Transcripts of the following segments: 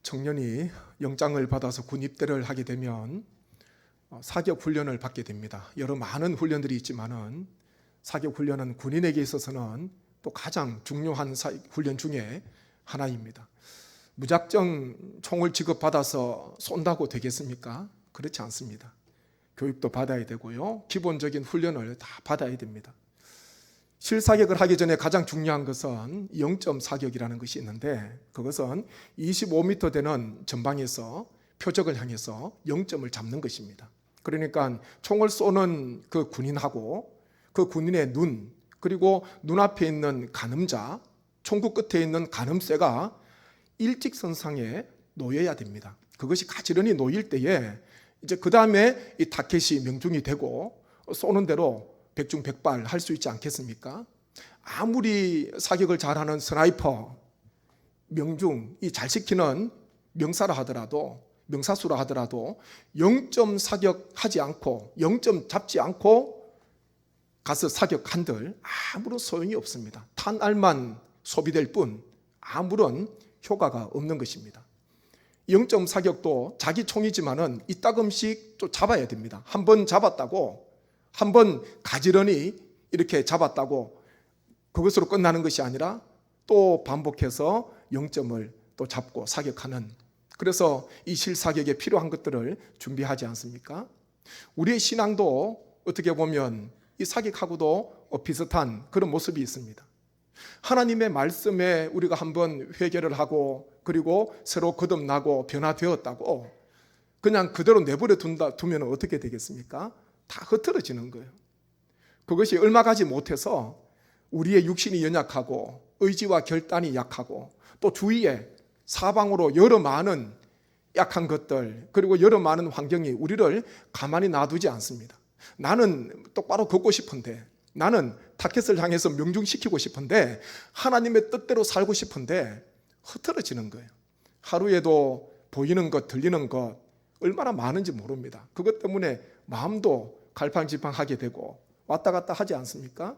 청년이 영장을 받아서 군 입대를 하게 되면 사격 훈련을 받게 됩니다. 여러 많은 훈련들이 있지만은 사격 훈련은 군인에게 있어서는 또 가장 중요한 훈련 중에 하나입니다. 무작정 총을 지급받아서 쏜다고 되겠습니까? 그렇지 않습니다. 교육도 받아야 되고요. 기본적인 훈련을 다 받아야 됩니다. 실사격을 하기 전에 가장 중요한 것은 0점 사격이라는 것이 있는데, 그것은 25m 되는 전방에서 표적을 향해서 0점을 잡는 것입니다. 그러니까 총을 쏘는 그 군인하고 그 군인의 눈, 그리고 눈앞에 있는 가늠자, 총구 끝에 있는 가늠쇠가 일직선상에 놓여야 됩니다. 그것이 가지런히 놓일 때에 이제 그 다음에 이 타켓이 명중이 되고 쏘는 대로 백중백발 할 수 있지 않겠습니까? 아무리 사격을 잘하는 스나이퍼, 명중, 잘 시키는 명사라 하더라도, 명사수라 하더라도 0점 사격하지 않고 0점 잡지 않고 가서 사격한들 아무런 소용이 없습니다. 탄알만 소비될 뿐 아무런 효과가 없는 것입니다. 0점 사격도 자기 총이지만은 이따금씩 또 잡아야 됩니다. 한 번 잡았다고, 한 번 가지런히 이렇게 잡았다고 그것으로 끝나는 것이 아니라 또 반복해서 0점을 또 잡고 사격하는, 그래서 이 실사격에 필요한 것들을 준비하지 않습니까? 우리의 신앙도 어떻게 보면 이 사격하고도 비슷한 그런 모습이 있습니다. 하나님의 말씀에 우리가 한번 회개를 하고 그리고 새로 거듭나고 변화되었다고 그냥 그대로 내버려 두면 어떻게 되겠습니까? 다 흐트러지는 거예요. 그것이 얼마 가지 못해서 우리의 육신이 연약하고 의지와 결단이 약하고 또 주위에 사방으로 여러 많은 약한 것들, 그리고 여러 많은 환경이 우리를 가만히 놔두지 않습니다. 나는 똑바로 걷고 싶은데, 나는 타켓을 향해서 명중시키고 싶은데, 하나님의 뜻대로 살고 싶은데 흐트러지는 거예요. 하루에도 보이는 것, 들리는 것 얼마나 많은지 모릅니다. 그것 때문에 마음도 갈팡질팡하게 되고 왔다 갔다 하지 않습니까?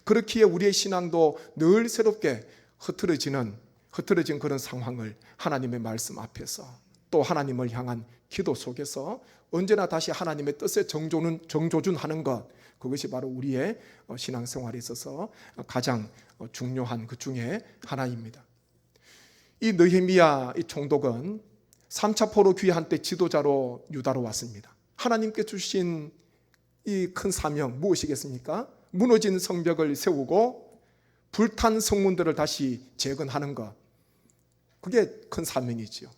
그렇기에 우리의 신앙도 늘 새롭게 흐트러진 그런 상황을 하나님의 말씀 앞에서 또 하나님을 향한 기도 속에서 언제나 다시 하나님의 뜻에 정조준하는 것, 그것이 바로 우리의 신앙생활에 있어서 가장 중요한 것 중에 하나입니다. 이 느헤미야 이 총독은 3차 포로 귀환 때 지도자로 유다로 왔습니다. 하나님께 주신 이 큰 사명 무엇이겠습니까? 무너진 성벽을 세우고 불탄 성문들을 다시 재건하는 것, 그게 큰 사명이지요.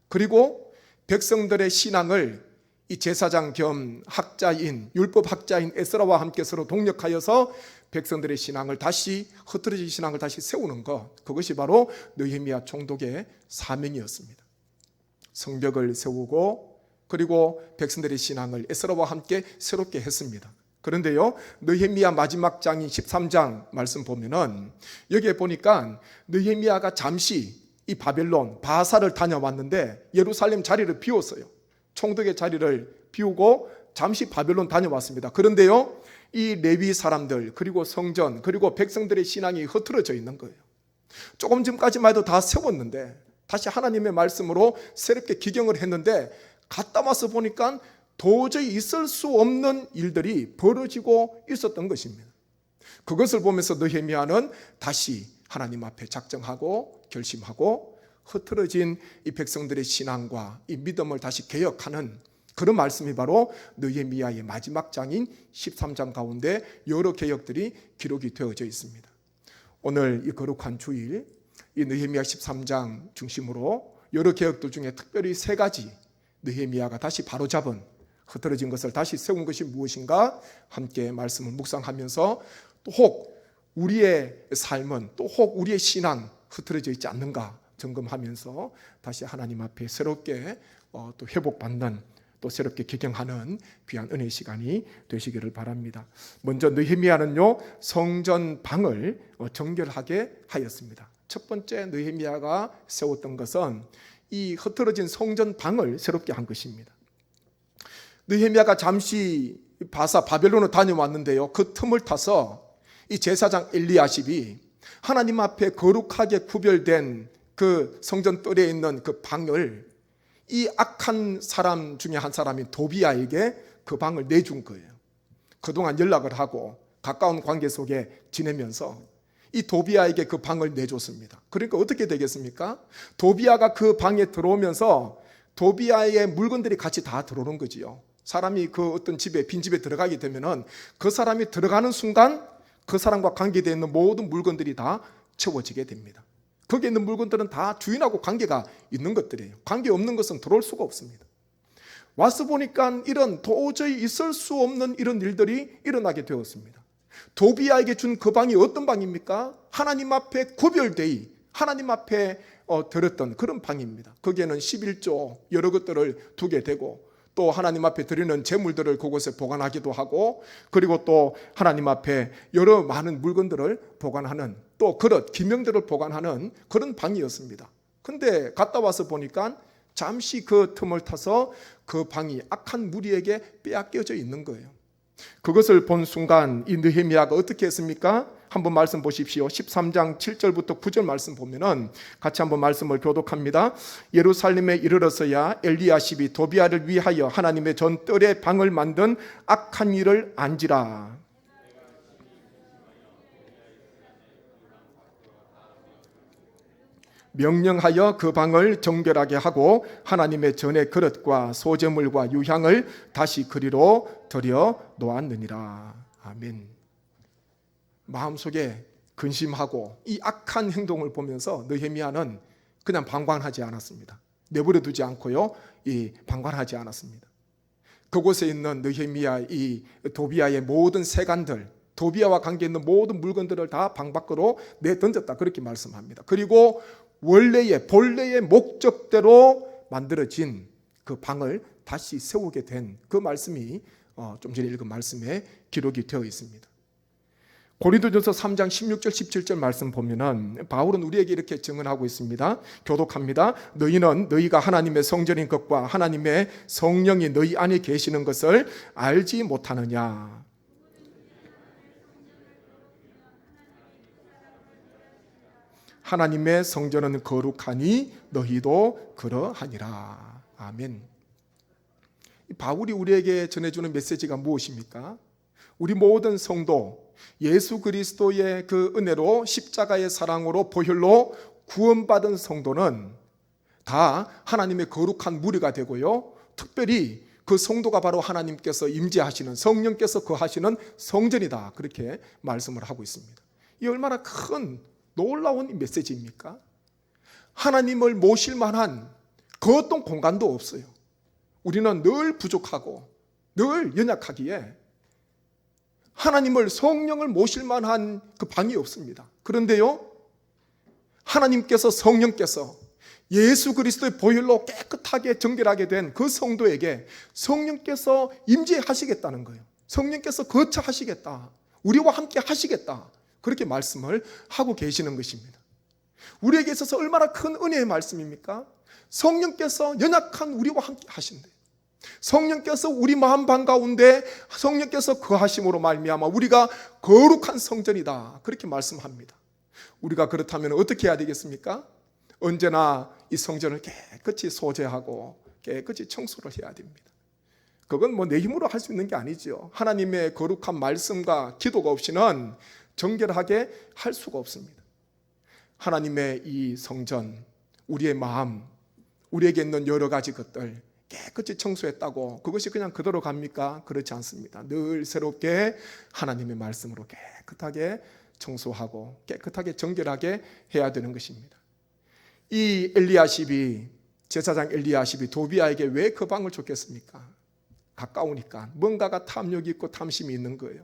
그리고 백성들의 신앙을 이 제사장 겸 학자인, 율법학자인 에스라와 함께 서로 동력하여서 백성들의 신앙을 다시, 흐트러진 신앙을 다시 세우는 것, 그것이 바로 느헤미야 총독의 사명이었습니다. 성벽을 세우고 그리고 백성들의 신앙을 에스라와 함께 새롭게 했습니다. 그런데요, 느헤미야 마지막 장인 13장 말씀 보면은 여기에 보니까 느헤미야가 잠시 이 바벨론 바사를 다녀왔는데 예루살렘 자리를 비웠어요. 총독의 자리를 비우고 잠시 바벨론 다녀왔습니다. 그런데요, 이 레위 사람들, 그리고 성전, 그리고 백성들의 신앙이 흐트러져 있는 거예요. 조금 전까지만 해도 다 세웠는데 다시 하나님의 말씀으로 새롭게 기경을 했는데 갔다 와서 보니까 도저히 있을 수 없는 일들이 벌어지고 있었던 것입니다. 그것을 보면서 느헤미야는 다시 하나님 앞에 작정하고 결심하고 흐트러진 이 백성들의 신앙과 이 믿음을 다시 개혁하는 그런 말씀이 바로 느헤미야의 마지막 장인 13장 가운데 여러 개혁들이 기록이 되어져 있습니다. 오늘 이 거룩한 주일 이 느헤미야 13장 중심으로 여러 개혁들 중에 특별히 3가지 느헤미야가 다시 바로잡은 흐트러진 것을 다시 세운 것이 무엇인가 함께 말씀을 묵상하면서 또 혹 우리의 삶은, 또 혹 우리의 신앙 흐트러져 있지 않는가 점검하면서 다시 하나님 앞에 새롭게 또 회복받는, 또 새롭게 개경하는 귀한 은혜의 시간이 되시기를 바랍니다. 먼저 느헤미야는요, 성전 방을 정결하게 하였습니다. 첫 번째 느헤미야가 세웠던 것은 이 흐트러진 성전 방을 새롭게 한 것입니다. 느헤미야가 잠시 바벨론을 다녀왔는데요, 그 틈을 타서 이 제사장 엘리야십이 하나님 앞에 거룩하게 구별된 그 성전 뜰에 있는 그 방을 이 악한 사람 중에 한 사람인 도비아에게 그 방을 내준 거예요. 그동안 연락을 하고 가까운 관계 속에 지내면서 이 도비아에게 그 방을 내줬습니다. 그러니까 어떻게 되겠습니까? 도비아가 그 방에 들어오면서 도비아의 물건들이 같이 다 들어오는 거지요. 사람이 그 어떤 집에, 빈집에 들어가게 되면은 그 사람이 들어가는 순간 그 사람과 관계되어 있는 모든 물건들이 다 채워지게 됩니다. 거기에 있는 물건들은 다 주인하고 관계가 있는 것들이에요. 관계 없는 것은 들어올 수가 없습니다. 와서 보니까 이런 도저히 있을 수 없는 이런 일들이 일어나게 되었습니다. 도비아에게 준 그 방이 어떤 방입니까? 하나님 앞에 구별되이 하나님 앞에 드렸던 그런 방입니다. 거기에는 11조 여러 것들을 두게 되고 또 하나님 앞에 드리는 제물들을 그곳에 보관하기도 하고 그리고 또 하나님 앞에 여러 많은 물건들을 보관하는 또 그릇, 기명들을 보관하는 그런 방이었습니다. 근데 갔다 와서 보니까 잠시 그 틈을 타서 그 방이 악한 무리에게 빼앗겨져 있는 거예요. 그것을 본 순간 이 느헤미야가 어떻게 했습니까? 한번 말씀 보십시오. 13장 7절부터 9절 말씀 보면은 같이 한번 말씀을 교독합니다. 예루살렘에 이르러서야 엘리야십이 도비아를 위하여 하나님의 전 뜰에 방을 만든 악한 일을 안지라. 명령하여 그 방을 정결하게 하고 하나님의 전의 그릇과 소제물과 유향을 다시 그리로 들여 놓았느니라. 아멘. 마음속에 근심하고 이 악한 행동을 보면서 느헤미야는 그냥 방관하지 않았습니다. 내버려 두지 않고요, 방관하지 않았습니다. 그곳에 있는 느헤미야 이 도비아의 모든 세간들, 도비아와 관계 있는 모든 물건들을 다 방 밖으로 내던졌다, 그렇게 말씀합니다. 그리고 본래의 목적대로 만들어진 그 방을 다시 세우게 된 그 말씀이 좀 전에 읽은 말씀에 기록이 되어 있습니다. 고린도전서 3장 16절 17절 말씀 보면은 바울은 우리에게 이렇게 증언하고 있습니다. 교독합니다. 너희는 너희가 하나님의 성전인 것과 하나님의 성령이 너희 안에 계시는 것을 알지 못하느냐. 하나님의 성전은 거룩하니 너희도 그러하니라. 아멘. 바울이 우리에게 전해주는 메시지가 무엇입니까? 우리 모든 성도 예수 그리스도의 그 은혜로 십자가의 사랑으로 보혈로 구원받은 성도는 다 하나님의 거룩한 무리가 되고요, 특별히 그 성도가 바로 하나님께서 임재하시는 성령께서 거하시는 성전이다, 그렇게 말씀을 하고 있습니다. 이 얼마나 큰 놀라운 메시지입니까? 하나님을 모실 만한 그 어떤 공간도 없어요. 우리는 늘 부족하고 늘 연약하기에 하나님을, 성령을 모실 만한 그 방이 없습니다. 그런데요, 하나님께서, 성령께서 예수 그리스도의 보혈로 깨끗하게 정결하게 된 그 성도에게 성령께서 임재하시겠다는 거예요. 성령께서 거처하시겠다, 우리와 함께 하시겠다, 그렇게 말씀을 하고 계시는 것입니다. 우리에게 있어서 얼마나 큰 은혜의 말씀입니까? 성령께서 연약한 우리와 함께 하신대. 성령께서 우리 마음방 가운데 성령께서 거하심으로 말미암아 우리가 거룩한 성전이다, 그렇게 말씀합니다. 우리가 그렇다면 어떻게 해야 되겠습니까? 언제나 이 성전을 깨끗이 소재하고 깨끗이 청소를 해야 됩니다. 그건 내 힘으로 할 수 있는 게 아니죠. 하나님의 거룩한 말씀과 기도가 없이는 정결하게 할 수가 없습니다. 하나님의 이 성전, 우리의 마음, 우리에게 있는 여러 가지 것들 깨끗이 청소했다고 그것이 그냥 그대로 갑니까? 그렇지 않습니다. 늘 새롭게 하나님의 말씀으로 깨끗하게 청소하고 깨끗하게 정결하게 해야 되는 것입니다. 이 엘리야십이, 제사장 엘리야십이 도비아에게 왜 그 방을 줬겠습니까? 가까우니까 뭔가가 탐욕이 있고 탐심이 있는 거예요.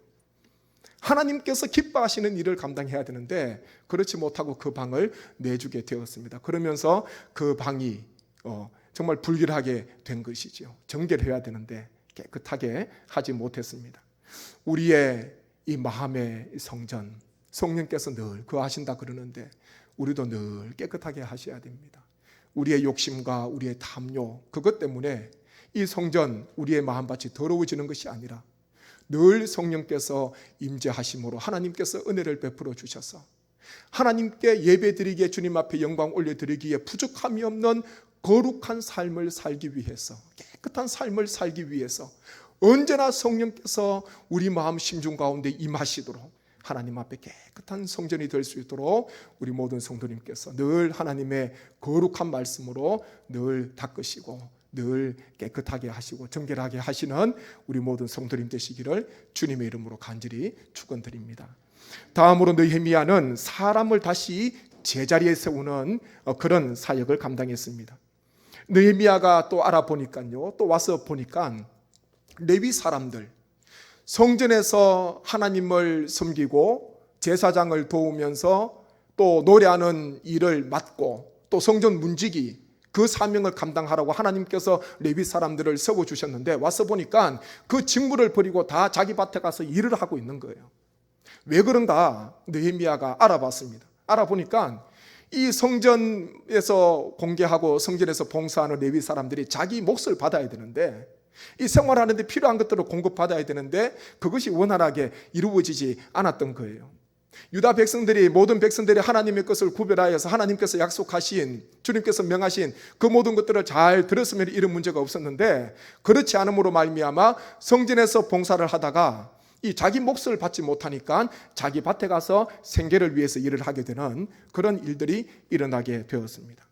하나님께서 기뻐하시는 일을 감당해야 되는데 그렇지 못하고 그 방을 내주게 되었습니다. 그러면서 그 방이 정말 불결하게 된 것이죠. 정결해야 되는데 깨끗하게 하지 못했습니다. 우리의 이 마음의 성전, 성령께서 늘 거하신다 그러는데 우리도 늘 깨끗하게 하셔야 됩니다. 우리의 욕심과 우리의 탐욕, 그것 때문에 이 성전, 우리의 마음밭이 더러워지는 것이 아니라 늘 성령께서 임재하심으로 하나님께서 은혜를 베풀어 주셔서 하나님께 예배드리기에, 주님 앞에 영광 올려드리기에 부족함이 없는 거룩한 삶을 살기 위해서, 깨끗한 삶을 살기 위해서 언제나 성령께서 우리 마음 심중 가운데 임하시도록, 하나님 앞에 깨끗한 성전이 될 수 있도록 우리 모든 성도님께서 늘 하나님의 거룩한 말씀으로 늘 닦으시고 늘 깨끗하게 하시고 정결하게 하시는 우리 모든 성도님 되시기를 주님의 이름으로 간절히 축원드립니다. 다음으로 느헤미야는 사람을 다시 제자리에 세우는 그런 사역을 감당했습니다. 느헤미야가 또 알아보니까요, 또 와서 보니까 레위 사람들, 성전에서 하나님을 섬기고 제사장을 도우면서 또 노래하는 일을 맡고 또 성전 문지기, 그 사명을 감당하라고 하나님께서 레위 사람들을 세워주셨는데, 와서 보니까 그 직무를 버리고 다 자기 밭에 가서 일을 하고 있는 거예요. 왜 그런가 느헤미야가 알아봤습니다. 알아보니까 이 성전에서 공개하고 성전에서 봉사하는 레위 사람들이 자기 몫을 받아야 되는데, 이 생활하는데 필요한 것들을 공급받아야 되는데 그것이 원활하게 이루어지지 않았던 거예요. 유다 백성들이, 모든 백성들이 하나님의 것을 구별하여서 하나님께서 약속하신, 주님께서 명하신 그 모든 것들을 잘 들었으면 이런 문제가 없었는데, 그렇지 않음으로 말미암아 성전에서 봉사를 하다가 이 자기 몫을 받지 못하니까 자기 밭에 가서 생계를 위해서 일을 하게 되는 그런 일들이 일어나게 되었습니다.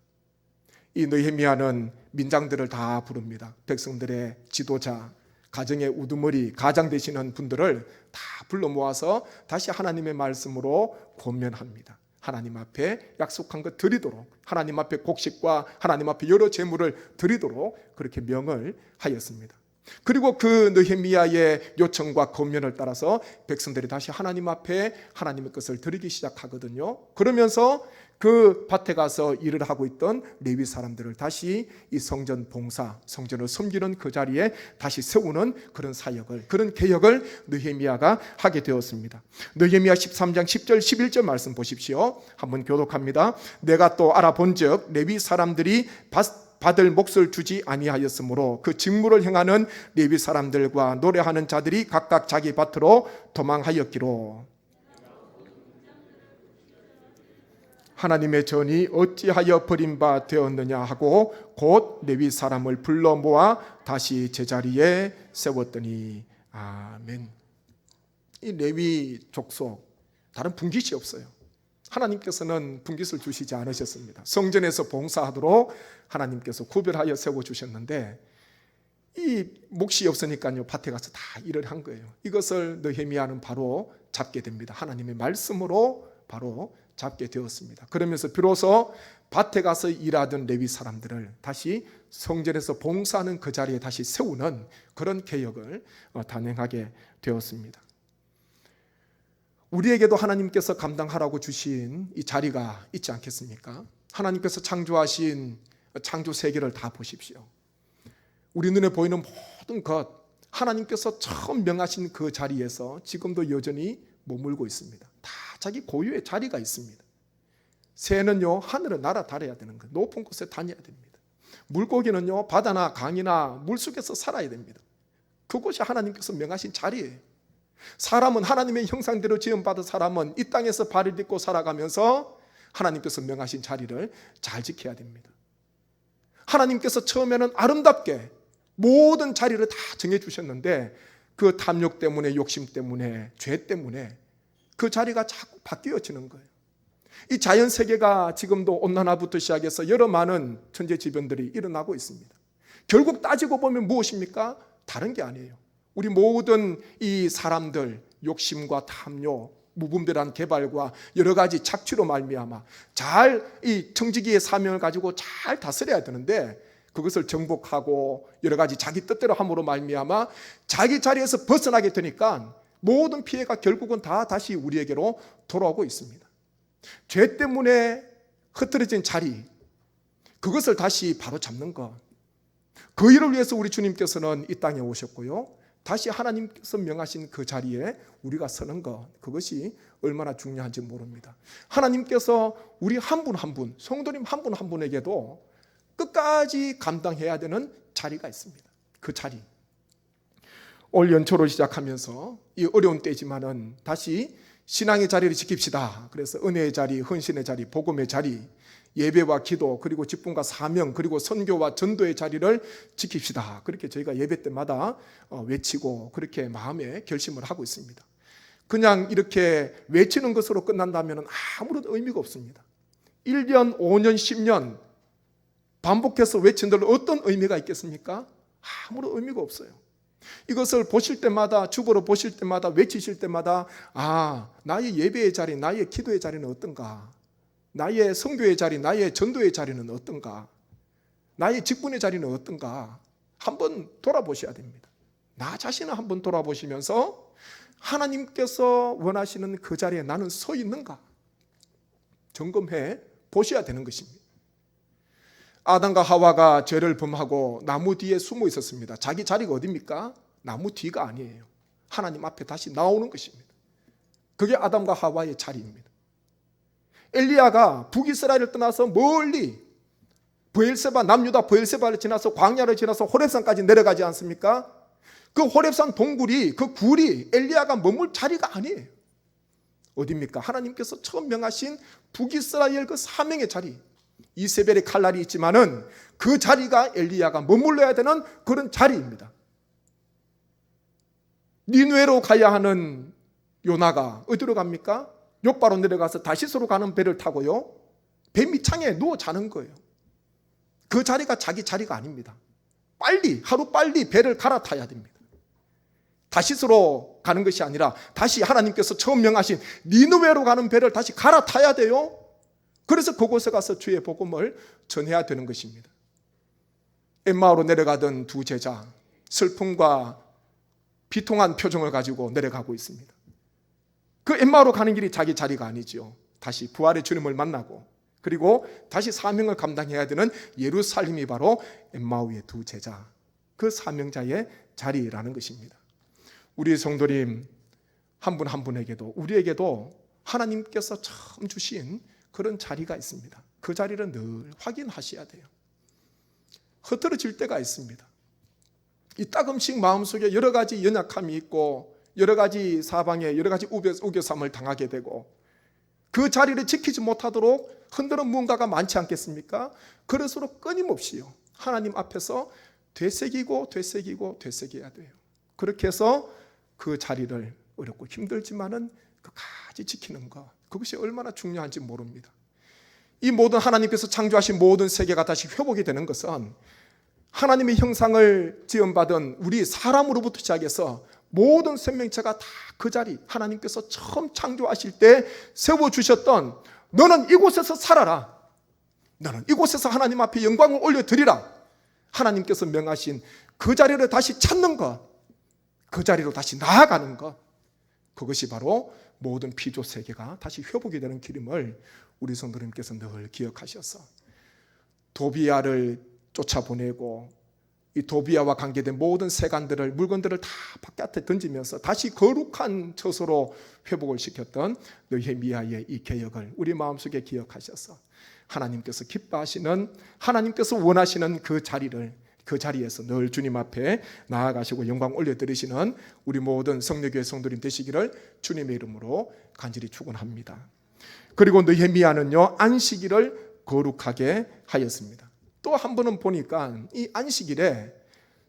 이 느헤미야는 민장들을 다 부릅니다. 백성들의 지도자, 가정의 우두머리, 가장 되시는 분들을 다 불러 모아서 다시 하나님의 말씀으로 권면합니다. 하나님 앞에 약속한 것 드리도록, 하나님 앞에 곡식과 하나님 앞에 여러 재물을 드리도록 그렇게 명을 하였습니다. 그리고 그 느헤미야의 요청과 권면을 따라서 백성들이 다시 하나님 앞에 하나님의 것을 드리기 시작하거든요. 그러면서 그 밭에 가서 일을 하고 있던 레위 사람들을 다시 이 성전 봉사, 성전을 섬기는 그 자리에 다시 세우는 그런 사역을, 그런 개혁을 느헤미야가 하게 되었습니다. 느헤미야 13장 10절 11절 말씀 보십시오. 한번 교독합니다. 내가 또 알아본즉 레위 사람들이 받을 몫을 주지 아니하였으므로 그 직무를 행하는 레위 사람들과 노래하는 자들이 각각 자기 밭으로 도망하였기로, 하나님의 전이 어찌하여 버린 바 되었느냐 하고 곧 레위 사람을 불러 모아 다시 제자리에 세웠더니. 아멘. 이 레위 족속, 다른 분깃이 없어요. 하나님께서는 분깃을 주시지 않으셨습니다. 성전에서 봉사하도록 하나님께서 구별하여 세워주셨는데 이 몫이 없으니까요, 밭에 가서 다 일을 한 거예요. 이것을 느헤미야는 바로 잡게 됩니다. 하나님의 말씀으로 바로 잡게 되었습니다. 그러면서 비로소 밭에 가서 일하던 레위 사람들을 다시 성전에서 봉사하는 그 자리에 다시 세우는 그런 개혁을 단행하게 되었습니다. 우리에게도 하나님께서 감당하라고 주신 이 자리가 있지 않겠습니까? 하나님께서 창조하신 창조 세계를 다 보십시오. 우리 눈에 보이는 모든 것, 하나님께서 처음 명하신 그 자리에서 지금도 여전히 머물고 있습니다. 다 자기 고유의 자리가 있습니다. 새는요, 하늘을 날아다녀야 되는 거예요. 높은 곳에 다녀야 됩니다. 물고기는요, 바다나 강이나 물속에서 살아야 됩니다. 그곳이 하나님께서 명하신 자리예요. 사람은 하나님의 형상대로 지음받은 사람은 이 땅에서 발을 딛고 살아가면서 하나님께서 명하신 자리를 잘 지켜야 됩니다. 하나님께서 처음에는 아름답게 모든 자리를 다 정해주셨는데 그 탐욕 때문에, 욕심 때문에, 죄 때문에 그 자리가 자꾸 바뀌어지는 거예요. 이 자연 세계가 지금도 온난화부터 시작해서 여러 많은 천재지변들이 일어나고 있습니다. 결국 따지고 보면 무엇입니까? 다른 게 아니에요. 우리 모든 이 사람들 욕심과 탐욕, 무분별한 개발과 여러 가지 착취로 말미암아 잘 이 청지기의 사명을 가지고 잘 다스려야 되는데 그것을 정복하고 여러 가지 자기 뜻대로 함으로 말미암아 자기 자리에서 벗어나게 되니까 모든 피해가 결국은 다 다시 우리에게로 돌아오고 있습니다. 죄 때문에 흐트러진 자리, 그것을 다시 바로잡는 것, 그 일을 위해서 우리 주님께서는 이 땅에 오셨고요, 다시 하나님께서 명하신 그 자리에 우리가 서는 것, 그것이 얼마나 중요한지 모릅니다. 하나님께서 우리 한 분 한 분, 성도님 한 분 한 분에게도 끝까지 감당해야 되는 자리가 있습니다. 그 자리. 올 연초를 시작하면서 이 어려운 때지만은 다시 신앙의 자리를 지킵시다. 그래서 은혜의 자리, 헌신의 자리, 복음의 자리, 예배와 기도, 그리고 직분과 사명, 그리고 선교와 전도의 자리를 지킵시다. 그렇게 저희가 예배 때마다 외치고 그렇게 마음에 결심을 하고 있습니다. 그냥 이렇게 외치는 것으로 끝난다면 아무런 의미가 없습니다. 1년, 5년, 10년 반복해서 외친들 어떤 의미가 있겠습니까? 아무런 의미가 없어요. 이것을 보실 때마다, 주보로 보실 때마다, 외치실 때마다 나의 예배의 자리, 나의 기도의 자리는 어떤가? 나의 선교의 자리, 나의 전도의 자리는 어떤가? 나의 직분의 자리는 어떤가? 한번 돌아보셔야 됩니다. 나 자신을 한번 돌아보시면서 하나님께서 원하시는 그 자리에 나는 서 있는가? 점검해 보셔야 되는 것입니다. 아담과 하와가 죄를 범하고 나무 뒤에 숨어 있었습니다. 자기 자리가 어디입니까? 나무 뒤가 아니에요. 하나님 앞에 다시 나오는 것입니다. 그게 아담과 하와의 자리입니다. 엘리야가 북이스라엘을 떠나서 멀리 브엘세바, 남유다 브엘세바를 지나서 광야를 지나서 호렙산까지 내려가지 않습니까? 그 호렙산 동굴이, 그 굴이 엘리야가 머물 자리가 아니에요. 어디입니까? 하나님께서 처음 명하신 북이스라엘 그 사명의 자리. 이세벨의 칼날이 있지만은 그 자리가 엘리야가 머물러야 되는 그런 자리입니다. 니느웨로 가야 하는 요나가 어디로 갑니까? 욥바로 내려가서 다시스로 가는 배를 타고요, 배 밑창에 누워 자는 거예요. 그 자리가 자기 자리가 아닙니다. 하루 빨리 배를 갈아타야 됩니다. 다시스로 가는 것이 아니라 다시 하나님께서 처음 명하신 니느웨로 가는 배를 다시 갈아타야 돼요. 그래서 그곳에 가서 주의 복음을 전해야 되는 것입니다. 엠마오로 내려가던 두 제자, 슬픔과 비통한 표정을 가지고 내려가고 있습니다. 그 엠마오로 가는 길이 자기 자리가 아니죠. 다시 부활의 주님을 만나고 그리고 다시 사명을 감당해야 되는 예루살렘이 바로 엠마오의 두 제자, 그 사명자의 자리라는 것입니다. 우리 성도님 한 분 한 분에게도, 우리에게도 하나님께서 처음 주신 그런 자리가 있습니다. 그 자리를 늘 확인하셔야 돼요. 흐트러질 때가 있습니다. 이 따끔씩 마음속에 여러 가지 연약함이 있고 여러 가지 사방에 여러 가지 우겨쌈을 당하게 되고 그 자리를 지키지 못하도록 흔드는 무언가가 많지 않겠습니까? 그럴수록 끊임없이요, 하나님 앞에서 되새기고 되새겨야 돼요. 그렇게 해서 그 자리를 어렵고 힘들지만은 끝까지 지키는 것, 그것이 얼마나 중요한지 모릅니다. 이 모든 하나님께서 창조하신 모든 세계가 다시 회복이 되는 것은 하나님의 형상을 지음받은 우리 사람으로부터 시작해서 모든 생명체가 다 그 자리, 하나님께서 처음 창조하실 때 세워주셨던, 너는 이곳에서 살아라, 너는 이곳에서 하나님 앞에 영광을 올려드리라, 하나님께서 명하신 그 자리를 다시 찾는 것, 그 자리로 다시 나아가는 것, 그것이 바로 모든 피조 세계가 다시 회복이 되는 길임을 우리 성도님께서 늘 기억하셔서 도비야를 쫓아보내고 이 도비야와 관계된 모든 세간들을, 물건들을 다 바깥에 던지면서 다시 거룩한 처소로 회복을 시켰던 느헤미야의 이 개혁을 우리 마음속에 기억하셔서 하나님께서 기뻐하시는, 하나님께서 원하시는 그 자리를, 그 자리에서 늘 주님 앞에 나아가시고 영광 올려드리시는 우리 모든 성령교회 성도님 되시기를 주님의 이름으로 간절히 축원합니다. 그리고 느헤미야는요, 안식일을 거룩하게 하였습니다. 또 한 번은 보니까 이 안식일에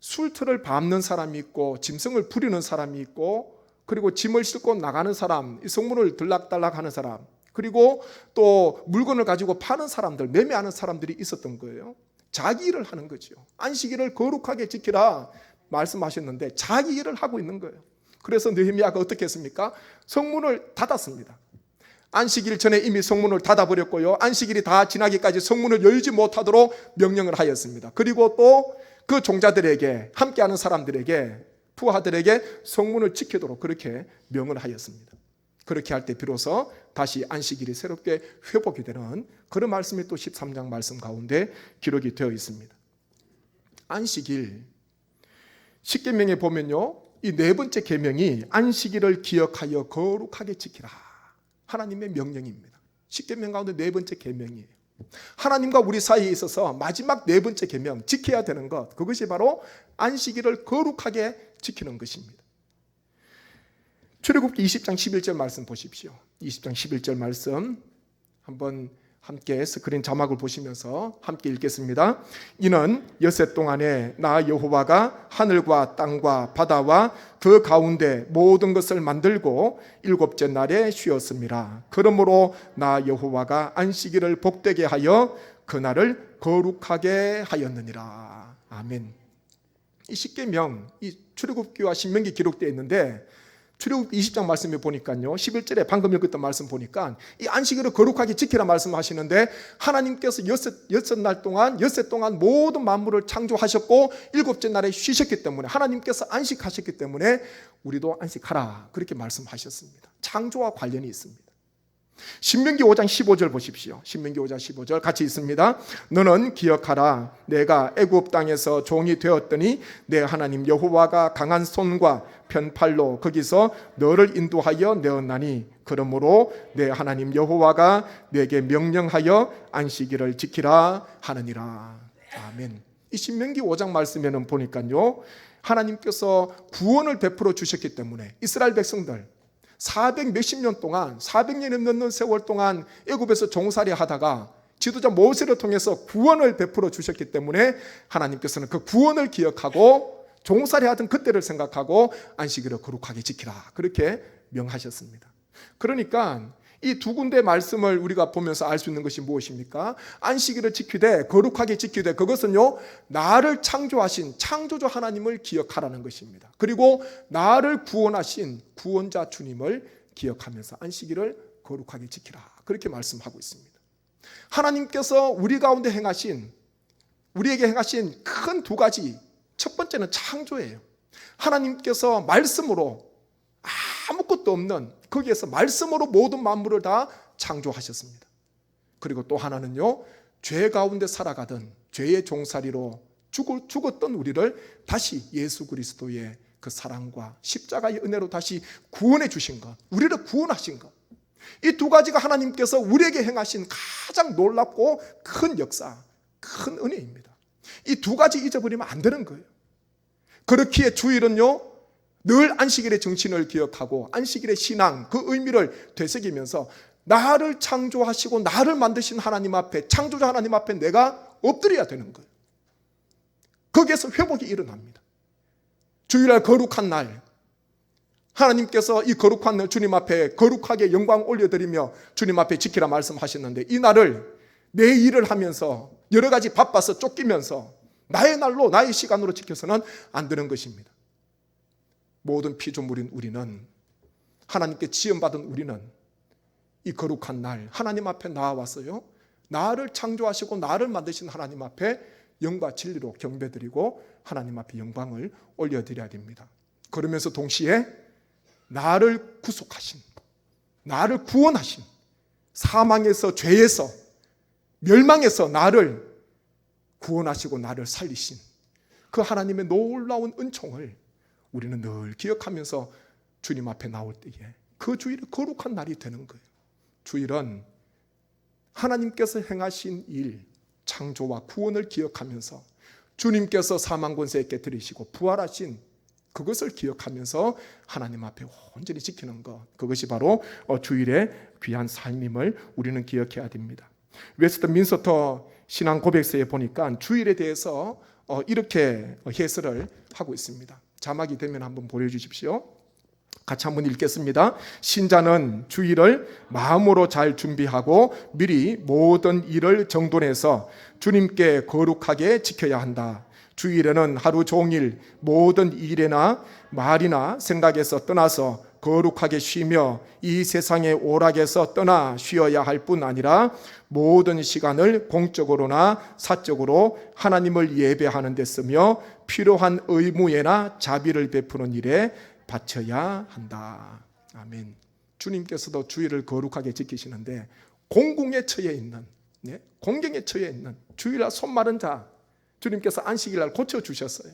술틀을 밟는 사람이 있고 짐승을 부리는 사람이 있고 그리고 짐을 싣고 나가는 사람, 이 성문을 들락달락하는 사람, 그리고 또 물건을 가지고 파는 사람들, 매매하는 사람들이 있었던 거예요. 자기 일을 하는 거죠. 안식일을 거룩하게 지키라 말씀하셨는데 자기 일을 하고 있는 거예요. 그래서 느헤미야가 어떻게 했습니까? 성문을 닫았습니다. 안식일 전에 이미 성문을 닫아버렸고요, 안식일이 다 지나기까지 성문을 열지 못하도록 명령을 하였습니다. 그리고 또 그 종자들에게, 함께하는 사람들에게, 부하들에게 성문을 지키도록 그렇게 명을 하였습니다. 그렇게 할 때 비로소 다시 안식일이 새롭게 회복이 되는 그런 말씀이 또 13장 말씀 가운데 기록이 되어 있습니다. 안식일, 십계명에 보면요, 이 네 번째 계명이 안식일을 기억하여 거룩하게 지키라, 하나님의 명령입니다. 십계명 가운데 네 번째 계명이에요. 하나님과 우리 사이에 있어서 마지막 네 번째 계명, 지켜야 되는 것, 그것이 바로 안식일을 거룩하게 지키는 것입니다. 출애굽기 20장 11절 말씀 보십시오. 20장 11절 말씀 한번 함께 스크린 자막을 보시면서 함께 읽겠습니다. 이는 엿새 동안에 나 여호와가 하늘과 땅과 바다와 그 가운데 모든 것을 만들고 일곱째 날에 쉬었습니다. 그러므로 나 여호와가 안식일을 복되게 하여 그날을 거룩하게 하였느니라. 아멘. 이 십계명, 이 출애굽기와 신명기 기록되어 있는데 출애굽기 20장 말씀에 보니까요, 11절에 방금 읽었던 말씀 보니까 이 안식일을 거룩하게 지키라 말씀하시는데, 하나님께서 엿새 동안 모든 만물을 창조하셨고 일곱째 날에 쉬셨기 때문에, 하나님께서 안식하셨기 때문에 우리도 안식하라, 그렇게 말씀하셨습니다. 창조와 관련이 있습니다. 신명기 5장 15절 보십시오. 신명기 5장 15절 같이 있습니다. 너는 기억하라. 내가 애굽 땅에서 종이 되었더니 내 하나님 여호와가 강한 손과 편팔로 거기서 너를 인도하여 내었나니, 그러므로 내 하나님 여호와가 내게 명령하여 안식일을 지키라 하느니라. 아멘. 이 신명기 5장 말씀에는 보니까요, 하나님께서 구원을 베풀어 주셨기 때문에 이스라엘 백성들 400 몇십 년 동안, 400년이 넘는 세월 동안 애굽에서 종살이 하다가 지도자 모세를 통해서 구원을 베풀어 주셨기 때문에 하나님께서는 그 구원을 기억하고 종살이 하던 그때를 생각하고 안식일을 거룩하게 지키라, 그렇게 명하셨습니다. 그러니까 이 두 군데 말씀을 우리가 보면서 알 수 있는 것이 무엇입니까? 안식일을 지키되 거룩하게 지키되, 그것은요, 나를 창조하신 창조주 하나님을 기억하라는 것입니다. 그리고 나를 구원하신 구원자 주님을 기억하면서 안식일을 거룩하게 지키라, 그렇게 말씀하고 있습니다. 하나님께서 우리 가운데 우리에게 행하신 큰 두 가지, 첫 번째는 창조예요. 하나님께서 말씀으로, 아무것도 없는 거기에서 말씀으로 모든 만물을 다 창조하셨습니다. 그리고 또 하나는요, 죄 가운데 살아가던 죄의 종살이로 죽었던 우리를 다시 예수 그리스도의 그 사랑과 십자가의 은혜로 다시 구원해 주신 것, 우리를 구원하신 것, 이 두 가지가 하나님께서 우리에게 행하신 가장 놀랍고 큰 역사, 큰 은혜입니다. 이 두 가지 잊어버리면 안 되는 거예요. 그렇기에 주일은요, 늘 안식일의 정신을 기억하고 안식일의 신앙, 그 의미를 되새기면서 나를 창조하시고 나를 만드신 하나님 앞에, 창조자 하나님 앞에 내가 엎드려야 되는 거예요. 거기에서 회복이 일어납니다. 주일날 거룩한 날, 하나님께서 이 거룩한 날 주님 앞에 거룩하게 영광 올려드리며 주님 앞에 지키라 말씀하셨는데, 이 날을 내 일을 하면서 여러 가지 바빠서 쫓기면서 나의 날로, 나의 시간으로 지켜서는 안 되는 것입니다. 모든 피조물인 우리는, 하나님께 지음받은 우리는 이 거룩한 날 하나님 앞에 나와서요, 나를 창조하시고 나를 만드신 하나님 앞에 영과 진리로 경배드리고 하나님 앞에 영광을 올려드려야 됩니다. 그러면서 동시에 나를 구속하신, 나를 구원하신, 사망에서, 죄에서, 멸망에서 나를 구원하시고 나를 살리신 그 하나님의 놀라운 은총을 우리는 늘 기억하면서 주님 앞에 나올 때에 그 주일이 거룩한 날이 되는 거예요. 주일은 하나님께서 행하신 일, 창조와 구원을 기억하면서 주님께서 사망 권세에 깨뜨리시고 부활하신 그것을 기억하면서 하나님 앞에 온전히 지키는 것, 그것이 바로 주일의 귀한 삶임을 우리는 기억해야 됩니다. 웨스트민스터 신앙 고백서에 보니까 주일에 대해서 이렇게 해설을 하고 있습니다. 자막이 되면 한번 보여주십시오. 같이 한번 읽겠습니다. 신자는 주일을 마음으로 잘 준비하고 미리 모든 일을 정돈해서 주님께 거룩하게 지켜야 한다. 주일에는 하루 종일 모든 일이나 말이나 생각에서 떠나서 거룩하게 쉬며 이 세상의 오락에서 떠나 쉬어야 할 뿐 아니라 모든 시간을 공적으로나 사적으로 하나님을 예배하는 데 쓰며 필요한 의무에나 자비를 베푸는 일에 바쳐야 한다. 아멘. 주님께서도 주일을 거룩하게 지키시는데 공궁에 처해 있는, 공경에 처해 있는 주일날 손 마른 자 주님께서 안식일날 고쳐주셨어요.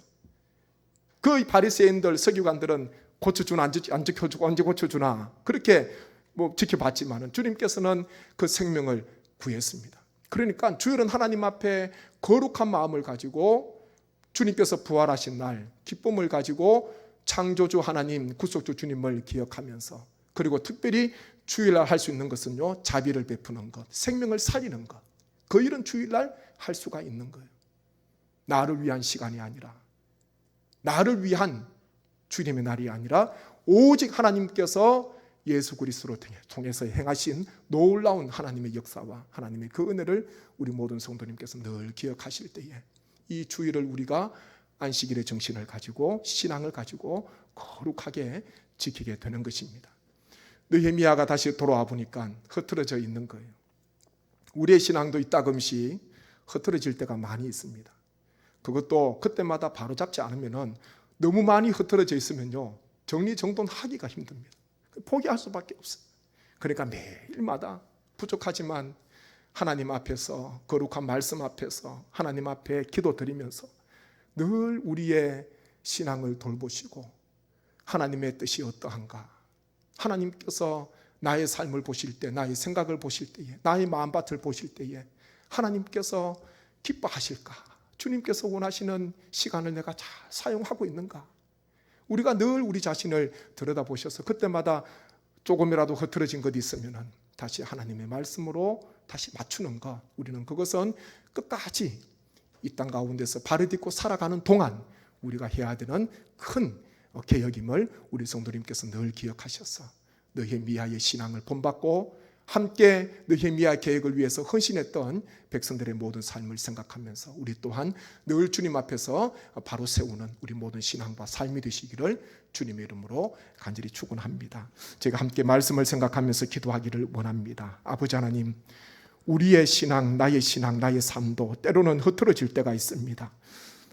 그 바리새인들, 서기관들은 고쳐주나 안 지켜주고 언제 고쳐주나 그렇게 지켜봤지만 주님께서는 그 생명을 구했습니다. 그러니까 주일은 하나님 앞에 거룩한 마음을 가지고 주님께서 부활하신 날 기쁨을 가지고 창조주 하나님, 구속주 주님을 기억하면서, 그리고 특별히 주일날 할 수 있는 것은요, 자비를 베푸는 것, 생명을 살리는 것, 그 일은 주일날 할 수가 있는 거예요. 나를 위한 시간이 아니라, 나를 위한 주님의 날이 아니라 오직 하나님께서 예수 그리스도를 통해서 행하신 놀라운 하나님의 역사와 하나님의 그 은혜를 우리 모든 성도님께서 늘 기억하실 때에 이 주일을 우리가 안식일의 정신을 가지고 신앙을 가지고 거룩하게 지키게 되는 것입니다. 느헤미야가 다시 돌아와 보니까 흐트러져 있는 거예요. 우리의 신앙도 이따금씩 흐트러질 때가 많이 있습니다. 그것도 그때마다 바로잡지 않으면, 너무 많이 흐트러져 있으면요, 정리정돈하기가 힘듭니다. 포기할 수밖에 없어요. 그러니까 매일마다 부족하지만 하나님 앞에서, 거룩한 말씀 앞에서 하나님 앞에 기도드리면서 늘 우리의 신앙을 돌보시고, 하나님의 뜻이 어떠한가, 하나님께서 나의 삶을 보실 때, 나의 생각을 보실 때에, 나의 마음밭을 보실 때에 하나님께서 기뻐하실까, 주님께서 원하시는 시간을 내가 잘 사용하고 있는가, 우리가 늘 우리 자신을 들여다보셔서 그때마다 조금이라도 흐트러진 것이 있으면 다시 하나님의 말씀으로 다시 맞추는 것, 우리는 그것은 끝까지 이 땅 가운데서 발을 딛고 살아가는 동안 우리가 해야 되는 큰 개혁임을 우리 성도님께서 늘 기억하셔서 느헤미야의 신앙을 본받고 함께 느헤미야 계획을 위해서 헌신했던 백성들의 모든 삶을 생각하면서 우리 또한 늘 주님 앞에서 바로 세우는 우리 모든 신앙과 삶이 되시기를 주님의 이름으로 간절히 축원합니다. 제가 함께 말씀을 생각하면서 기도하기를 원합니다. 아버지 하나님, 우리의 신앙, 나의 삶도 때로는 흐트러질 때가 있습니다.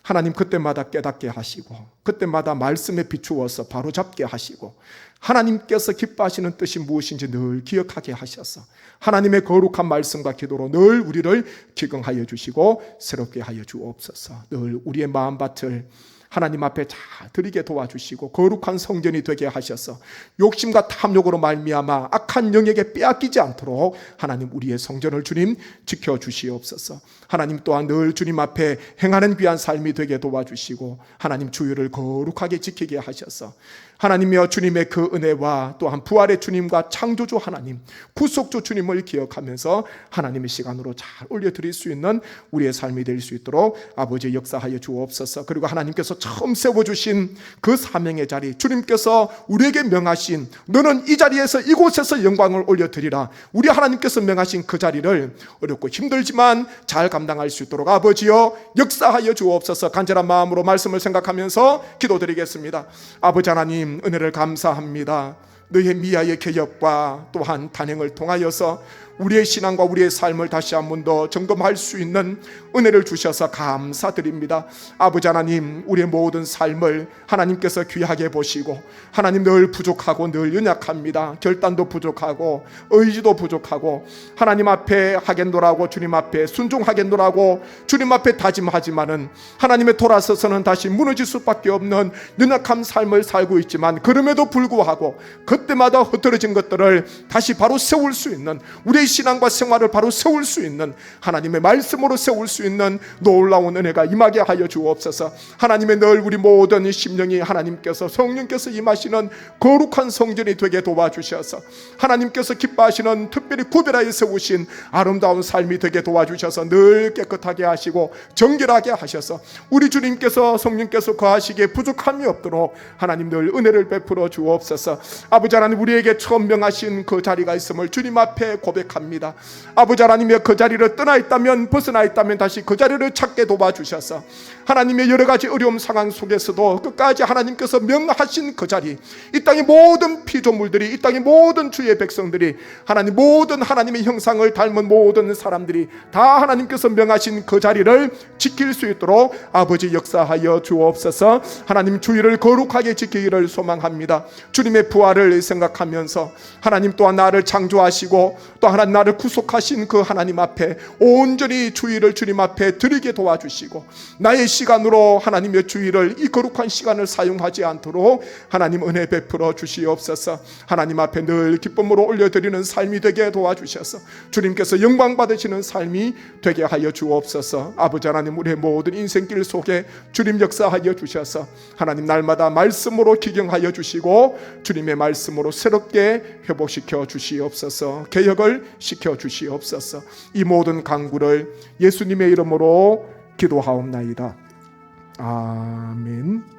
하나님, 그때마다 깨닫게 하시고 그때마다 말씀에 비추어서 바로잡게 하시고 하나님께서 기뻐하시는 뜻이 무엇인지 늘 기억하게 하셔서 하나님의 거룩한 말씀과 기도로 늘 우리를 기경하여 주시고 새롭게 하여 주옵소서. 늘 우리의 마음밭을 하나님 앞에 잘 드리게 도와주시고 거룩한 성전이 되게 하셔서 욕심과 탐욕으로 말미암아 악한 영에게 빼앗기지 않도록 하나님 우리의 성전을 주님 지켜주시옵소서. 하나님 또한 늘 주님 앞에 행하는 귀한 삶이 되게 도와주시고 하나님 주일을 거룩하게 지키게 하셔서 하나님이여 주님의 그 은혜와 또한 부활의 주님과 창조주 하나님, 구속주 주님을 기억하면서 하나님의 시간으로 잘 올려드릴 수 있는 우리의 삶이 될 수 있도록 아버지 역사하여 주옵소서. 그리고 하나님께서 처음 세워주신 그 사명의 자리, 주님께서 우리에게 명하신 너는 이 자리에서 이곳에서 영광을 올려드리라, 우리 하나님께서 명하신 그 자리를 어렵고 힘들지만 잘 감당할 수 있도록 아버지여 역사하여 주옵소서. 간절한 마음으로 말씀을 생각하면서 기도드리겠습니다. 아버지 하나님, 은혜를 감사합니다. 느헤미야의 개혁과 또한 단행을 통하여서 우리의 신앙과 우리의 삶을 다시 한 번 더 점검할 수 있는 은혜를 주셔서 감사드립니다. 아버지 하나님, 우리의 모든 삶을 하나님께서 귀하게 보시고 하나님 늘 부족하고 늘 연약합니다. 결단도 부족하고 의지도 부족하고 하나님 앞에 하겠노라고 주님 앞에 순종하겠노라고 주님 앞에 다짐하지만은 하나님의 돌아서서는 다시 무너질 수밖에 없는 연약한 삶을 살고 있지만 그럼에도 불구하고 그때마다 흐트러진 것들을 다시 바로 세울 수 있는, 우리의 신앙과 생활을 바로 세울 수 있는, 하나님의 말씀으로 세울 수 있는 놀라운 은혜가 임하게 하여 주옵소서. 하나님의 늘 우리 모든 심령이 하나님께서 성령께서 임하시는 거룩한 성전이 되게 도와주셔서 하나님께서 기뻐하시는 특별히 구별하여 세우신 아름다운 삶이 되게 도와주셔서 늘 깨끗하게 하시고 정결하게 하셔서 우리 주님께서 성령께서 거하시기에 부족함이 없도록 하나님 늘 은혜를 베풀어 주옵소서. 아버지 하나님, 우리에게 처음 명하신 그 자리가 있음을 주님 앞에 고백합니다. 아버지 하나님의 그 자리를 떠나 있다면, 벗어나 있다면 다시 그 자리를 찾게 도와주셔서 하나님의 여러 가지 어려움 상황 속에서도 끝까지 하나님께서 명하신 그 자리, 이 땅의 모든 피조물들이, 이 땅의 모든 주의 백성들이, 하나님 모든 하나님의 형상을 닮은 모든 사람들이 다 하나님께서 명하신 그 자리를 지킬 수 있도록 아버지 역사하여 주옵소서. 하나님 주일을 거룩하게 지키기를 소망합니다. 주님의 부활을 생각하면서 하나님 또한 나를 창조하시고 또 하나님 하나님 나를 구속하신 그 하나님 앞에 온전히 주일을 주님 앞에 드리게 도와주시고 나의 시간으로 하나님의 주일을 이 거룩한 시간을 사용하지 않도록 하나님 은혜 베풀어 주시옵소서. 하나님 앞에 늘 기쁨으로 올려드리는 삶이 되게 도와주셔서 주님께서 영광 받으시는 삶이 되게 하여 주옵소서. 아버지 하나님, 우리의 모든 인생길 속에 주님 역사하여 주셔서 하나님 날마다 말씀으로 기경하여 주시고 주님의 말씀으로 새롭게 회복시켜 주시옵소서. 개혁을 시켜 주시옵소서. 이 모든 간구를 예수님의 이름으로 기도하옵나이다. 아멘.